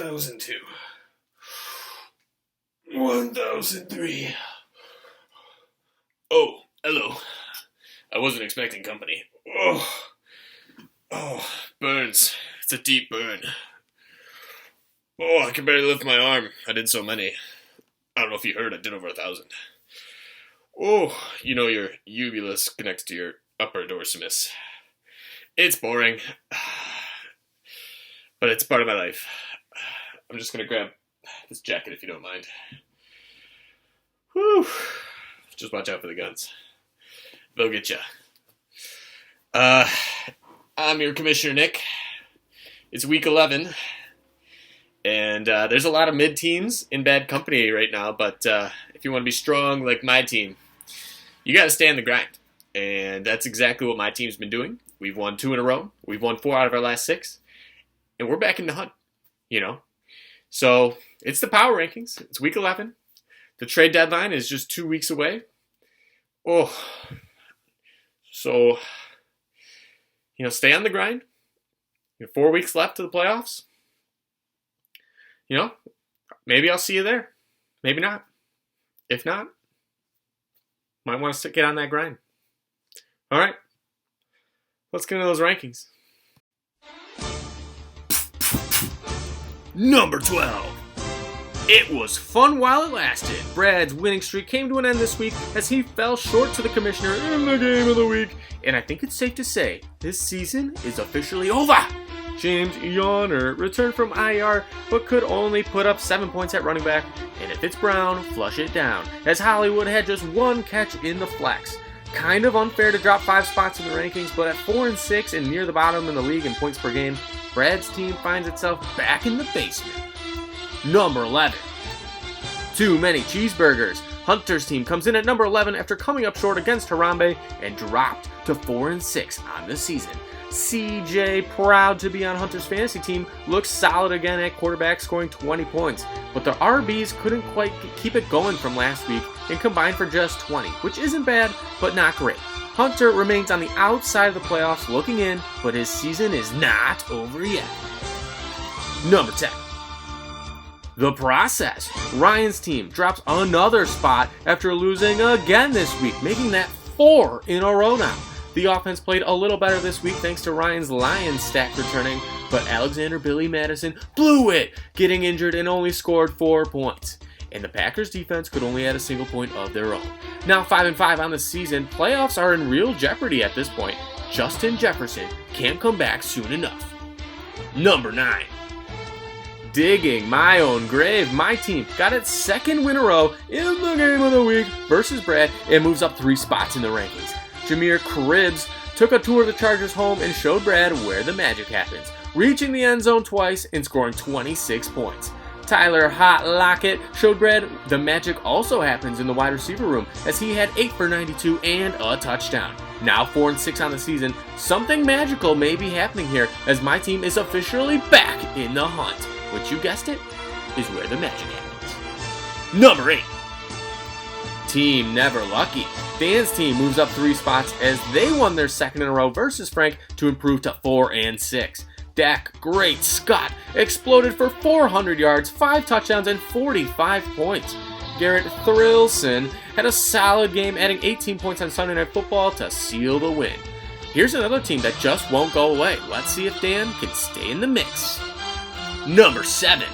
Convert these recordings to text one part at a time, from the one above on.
1002. 1003. Oh, hello. I wasn't expecting company. Oh, burns. It's a deep burn. Oh, I can barely lift my arm. I did so many. I don't know if you heard, I did over 1,000. Oh, you know your uvulus connects to your upper dorsimus. It's boring, but it's part of my life. I'm just going to grab this jacket if you don't mind. Whew. Just watch out for the guns. They'll get you. I'm your Commissioner Nick. It's week 11, and there's a lot of mid-teams in bad company right now, but if you want to be strong like my team, you got to stay on the grind, and that's exactly what my team's been doing. We've won 2 in a row. We've won 4 out of our last 6, and we're back in the hunt, So it's the power rankings. It's week 11. The trade deadline is just 2 weeks away. Oh, so, stay on the grind. 4 weeks left to the playoffs. Maybe I'll see you there. Maybe not. If not, might want to get on that grind. All right. Let's get into those rankings. Number 12. It was fun while it lasted. Brad's winning streak came to an end this week as he fell short to the commissioner in the game of the week. And I think it's safe to say this season is officially over. James Yawner returned from IR but could only put up 7 points at running back. And if it's Brown, flush it down, as Hollywood had just 1 catch in the flex. Kind of unfair to drop 5 spots in the rankings, but at 4-6 and near the bottom in the league in points per game, Brad's team finds itself back in the basement. Number 11. Too many cheeseburgers. Hunter's team comes in at number 11 after coming up short against Harambe and dropped to 4-6 on the season. CJ, proud to be on Hunter's fantasy team, looks solid again at quarterback, scoring 20 points. But the RBs couldn't quite keep it going from last week and combined for just 20, which isn't bad, but not great. Hunter remains on the outside of the playoffs looking in, but his season is not over yet. Number 10. The process. Ryan's team drops another spot after losing again this week, making that 4 in a row now. The offense played a little better this week thanks to Ryan's Lions stack returning, but Alexander Billy Madison blew it, getting injured and only scored 4 points. And the Packers defense could only add a single point of their own. Now 5-5 on the season, playoffs are in real jeopardy at this point. Justin Jefferson can't come back soon enough. Number 9. Digging my own grave, my team got its 2nd win in a row in the game of the week versus Brad and moves up 3 spots in the rankings. Jameer Cribbs took a tour of the Chargers home and showed Brad where the magic happens, reaching the end zone twice and scoring 26 points. Tyler Hot Lockett showed Brad the magic also happens in the wide receiver room as he had 8 for 92 and a touchdown. Now 4-6 on the season, something magical may be happening here as my team is officially back in the hunt, which you guessed it, is where the magic happens. Number 8. Team Never Lucky. Dan's team moves up 3 spots as they won their 2nd in a row versus Frank to improve to 4-6. Dak Great Scott exploded for 400 yards, 5 touchdowns, and 45 points. Garrett Thrillson had a solid game, adding 18 points on Sunday Night Football to seal the win. Here's another team that just won't go away. Let's see if Dan can stay in the mix. Number 7.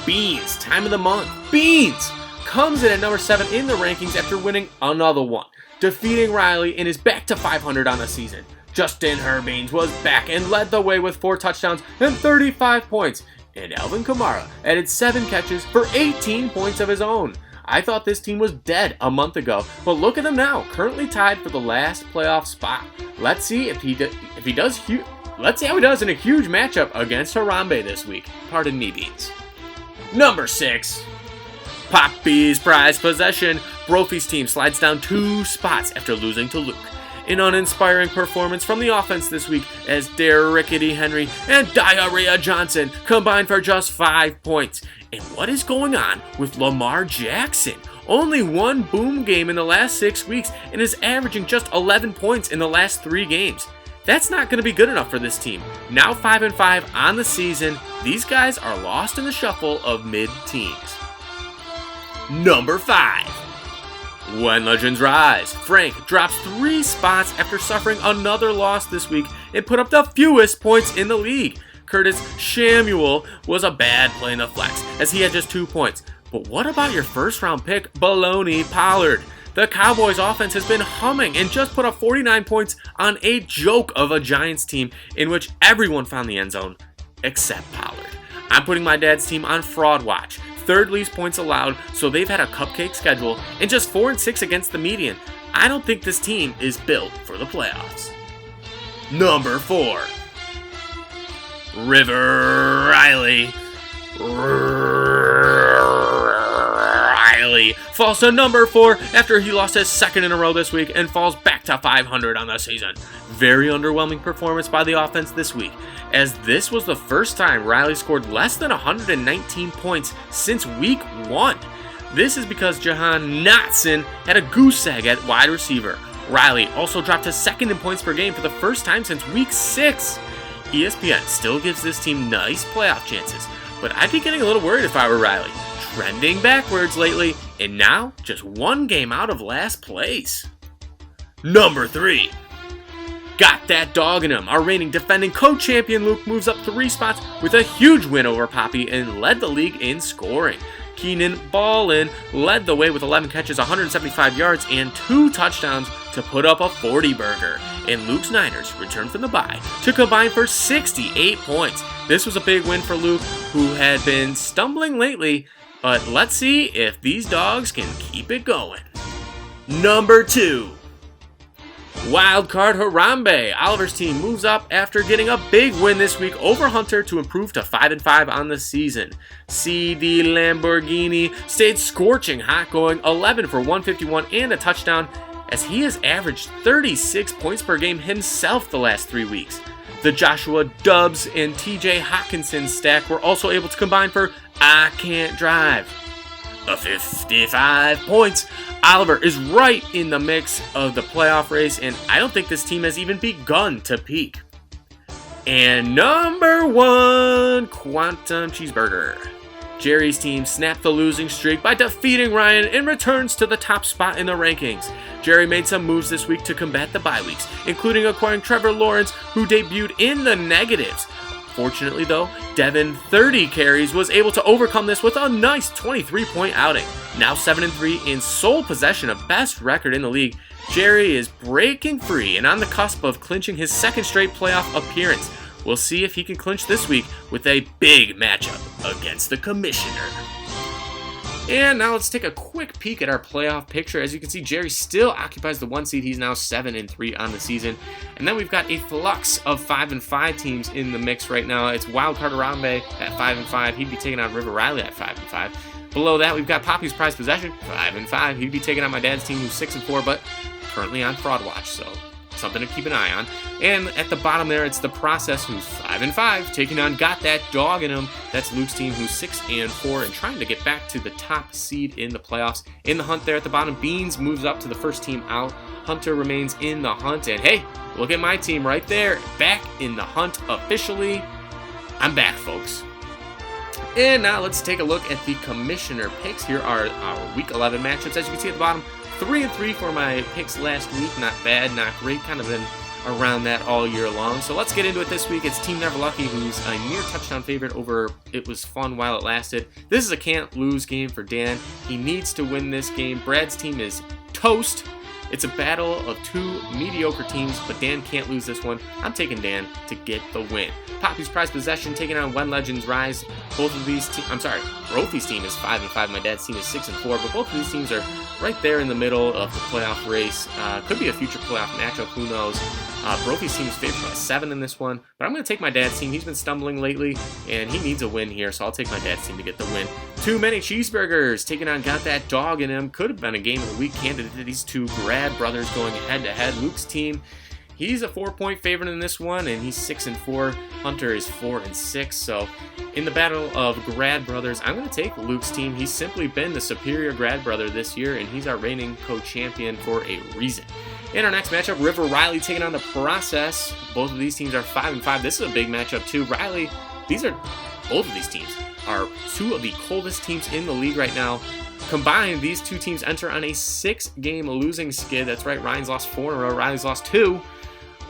Beans, time of the month. Beans comes in at number 7 in the rankings after winning another one, defeating Riley and is back to 500 on the season. Justin Herbeans was back and led the way with 4 touchdowns and 35 points, and Alvin Kamara added 7 catches for 18 points of his own. I thought this team was dead a month ago, but look at them now, currently tied for the last playoff spot. Let's see how he does in a huge matchup against Harambe this week. Pardon me, Beans. Number 6. Poppy's prize possession. Brophy's team slides down 2 spots after losing to Luke. An uninspiring performance from the offense this week as Derrickety Henry and Diarrhea Johnson combined for just 5 points. And what is going on with Lamar Jackson? Only 1 boom game in the last 6 weeks and is averaging just 11 points in the last 3 games. That's not going to be good enough for this team. Now 5-5 on the season, these guys are lost in the shuffle of mid-teams. Number 5. When Legends Rise, Frank drops 3 spots after suffering another loss this week and put up the fewest points in the league. Curtis Samuel was a bad play in the flex, as he had just 2 points. But what about your first round pick, Baloney Pollard? The Cowboys offense has been humming and just put up 49 points on a joke of a Giants team in which everyone found the end zone except Pollard. I'm putting my dad's team on fraud watch. 3rd least points allowed, so they've had a cupcake schedule and just 4-6 against the median. I don't think this team is built for the playoffs. Number 4. River Riley. Riley falls to number 4 after he lost his 2nd in a row this week and falls back to 500 on the season. Very underwhelming performance by the offense this week, as this was the first time Riley scored less than 119 points since week 1. This is because Jahan Knotson had a goose egg at wide receiver. Riley also dropped to 2nd in points per game for the first time since week 6. ESPN still gives this team nice playoff chances, but I'd be getting a little worried if I were Riley. Trending backwards lately, and now just 1 game out of last place. Number 3. Got that dog in him. Our reigning defending co-champion Luke moves up 3 spots with a huge win over Poppy and led the league in scoring. Keenan Ballin led the way with 11 catches, 175 yards, and 2 touchdowns to put up a 40-burger. And Luke's Niners returned from the bye to combine for 68 points. This was a big win for Luke, who had been stumbling lately, but let's see if these dogs can keep it going. Number 2. Wildcard Harambe. Oliver's team moves up after getting a big win this week over Hunter to improve to 5-5 on the season. CD Lamborghini stayed scorching hot, going 11 for 151 and a touchdown, as he has averaged 36 points per game himself the last 3 weeks. The Joshua Dubs and TJ Hawkinson stack were also able to combine for I Can't Drive. A 55 points. Oliver is right in the mix of the playoff race, and I don't think this team has even begun to peak. And number 1, Quantum Cheeseburger. Jerry's team snapped the losing streak by defeating Ryan and returns to the top spot in the rankings. Jerry made some moves this week to combat the bye weeks, including acquiring Trevor Lawrence, who debuted in the negatives. Fortunately though, Devin 30 carries was able to overcome this with a nice 23-point outing. Now 7-3 in sole possession of best record in the league, Jerry is breaking free and on the cusp of clinching his 2nd straight playoff appearance. We'll see if he can clinch this week with a big matchup against the Commissioner. And now let's take a quick peek at our playoff picture. As you can see, Jerry still occupies the 1 seed. He's now 7-3 on the season. And then we've got a flux of 5-5 teams in the mix right now. It's Wildcard Harambe at 5-5. He'd be taking on River Riley at 5-5. Below that, we've got Poppy's Prized Possession, 5-5. He'd be taking on my dad's team, who's 6-4, but currently on fraud watch, so something to keep an eye on. And at the bottom there, it's The Process, who's 5-5, taking on Got That Dog in Him. That's Luke's team, who's 6-4 and trying to get back to the top seed in the playoffs. In the hunt there at the bottom, Beans moves up to the first team out. Hunter remains in the hunt, and hey, look at my team right there, back in the hunt officially. I'm back, folks. And now let's take a look at the Commissioner picks. Here are our Week 11 matchups. As you can see at the bottom, 3-3 for my picks last week. Not bad, not great. Kind of been around that all year long. So let's get into it this week. It's Team Never Lucky, who's a near touchdown favorite over It Was Fun While It Lasted. This is a can't-lose game for Dan. He needs to win this game. Brad's team is toast. It's a battle of 2 mediocre teams, but Dan can't lose this one. I'm taking Dan to get the win. Poppy's Prized Possession taking on When Legends Rise. Both of these Brophy's team is 5-5. My dad's team is 6-4, but both of these teams are right there in the middle of the playoff race. Could be a future playoff matchup, who knows. Brophy's team is favored by 7 in this one, but I'm going to take my dad's team. He's been stumbling lately, and he needs a win here, so I'll take my dad's team to get the win. Too Many Cheeseburgers taking on Got That Dog in Him. Could have been a game of the week candidate. These 2 grad brothers going head-to-head. Luke's team, he's a 4-point favorite in this one, and he's 6-4. Hunter is 4-6. So in the battle of grad brothers, I'm going to take Luke's team. He's simply been the superior grad brother this year, and he's our reigning co-champion for a reason. In our next matchup, River Riley taking on the Process. Both of these teams are 5-5. This is a big matchup too. Both of these teams are two of the coldest teams in the league right now. Combined, these two teams enter on a 6-game losing skid. That's right, Ryan's lost 4 in a row, Riley's lost 2.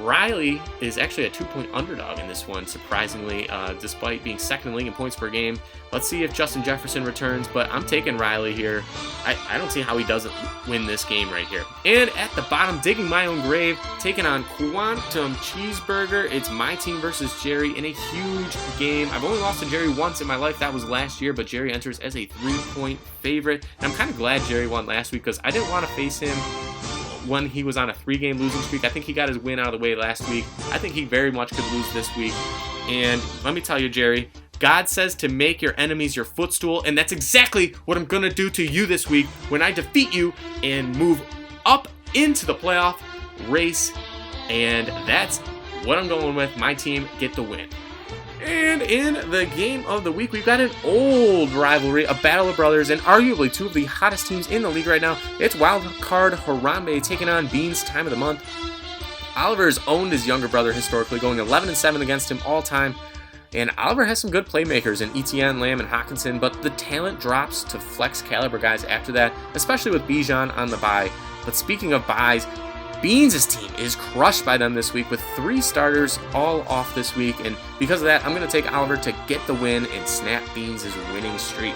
Riley is actually a 2-point underdog in this one, surprisingly, despite being second in the league in points per game. Let's see if Justin Jefferson returns, but I'm taking Riley here. I don't see how he doesn't win this game right here. And at the bottom, digging my own grave, taking on Quantum Cheeseburger. It's my team versus Jerry in a huge game. I've only lost to Jerry once in my life. That was last year, but Jerry enters as a 3-point favorite. And I'm kind of glad Jerry won last week because I didn't want to face him when he was on a 3-game losing streak. I think he got his win out of the way last week. I think he very much could lose this week. And let me tell you, Jerry, God says to make your enemies your footstool, and that's exactly what I'm going to do to you this week when I defeat you and move up into the playoff race. And that's what I'm going with. My team get the win. And in the game of the week, we've got an old rivalry, a battle of brothers, and arguably two of the hottest teams in the league right now. It's Wildcard Harambe taking on Beans Time of the Month. Oliver's owned his younger brother historically, going 11-7 against him all time. And Oliver has some good playmakers in Etienne, Lamb, and Hawkinson, but the talent drops to flex caliber guys after that, especially with Bijan on the bye. But speaking of byes, Beans' team is crushed by them this week with 3 starters all off this week, and because of that, I'm going to take Oliver to get the win and snap Beans' winning streak.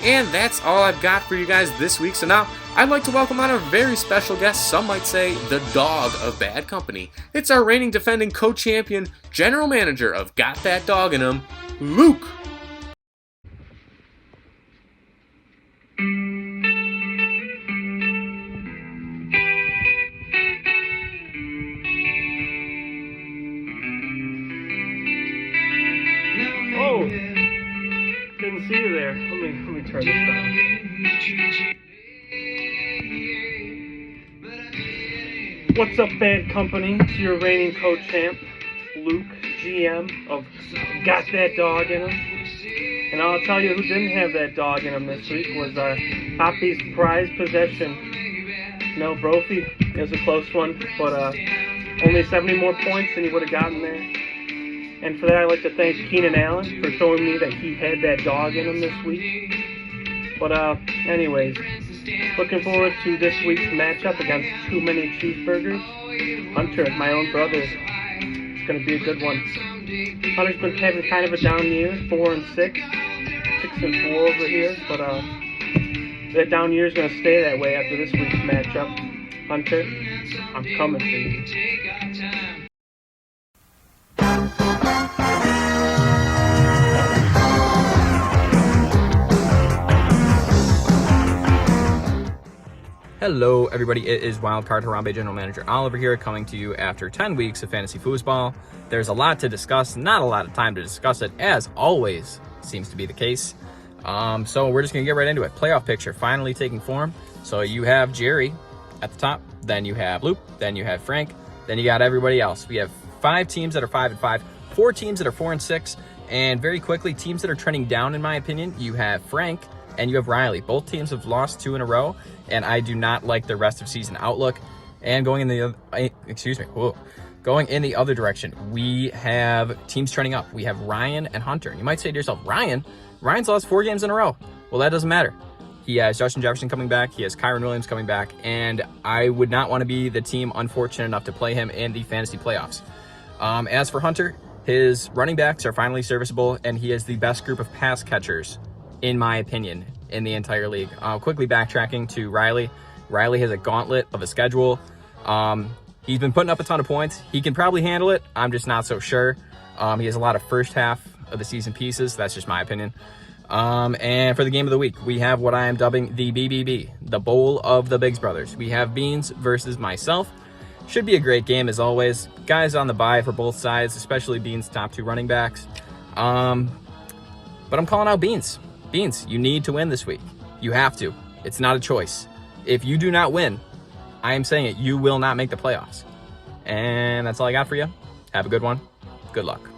And that's all I've got for you guys this week, so now I'd like to welcome on a very special guest, some might say the dog of bad company. It's our reigning defending co-champion, general manager of Got That Dog in Him, Luke. Oh, didn't see you there. Let me turn this down. What's up, bad company? It's your reigning co-champ, Luke, GM of Got That Dog in Him. And I'll tell you who didn't have that dog in him this week was Hoppy's prized possession. No, Brophy. It was a close one, but only 70 more points than he would have gotten there. And for that, I'd like to thank Keenan Allen for showing me that he had that dog in him this week. But anyways, looking forward to this week's matchup against Too Many Cheeseburgers. Hunter, my own brother. It's going to be a good one. Hunter's been having kind of a down year, 4-6, 6-4 over here. But that down year is going to stay that way after this week's matchup. Hunter, I'm coming for you. Hello everybody, it is Wildcard Harambe General Manager Oliver here, coming to you after 10 weeks of fantasy foosball. There's a lot to discuss, not a lot of time to discuss it, as always seems to be the case. So we're just going to get right into it. Playoff picture finally taking form. So you have Jerry at the top, then you have Luke, then you have Frank, then you got everybody else. We have 5 teams that are 5-5, 4 teams that are 4-6, and very quickly, teams that are trending down in my opinion. You have Frank and you have Riley. Both teams have lost 2 in a row, and I do not like the rest of season outlook. And going in the going in the other direction, we have teams trending up. We have Ryan and Hunter. And you might say to yourself, Ryan's lost 4 games in a row. Well, that doesn't matter. He has Justin Jefferson coming back. He has Kyron Williams coming back, and I would not want to be the team unfortunate enough to play him in the fantasy playoffs. As for Hunter, his running backs are finally serviceable, and he has the best group of pass catchers, in my opinion, in the entire league. Quickly backtracking to Riley. Riley has a gauntlet of a schedule. He's been putting up a ton of points. He can probably handle it. I'm just not so sure. He has a lot of first half of the season pieces. That's just my opinion. And for the game of the week, we have what I am dubbing the BBB, the Bowl of the Biggs Brothers. We have Beans versus myself. Should be a great game as always. Guys on the bye for both sides, especially Beans' top 2 running backs. But I'm calling out Beans. Beans, you need to win this week. You have to. It's not a choice. If you do not win, I am saying it, you will not make the playoffs. And that's all I got for you. Have a good one. Good luck.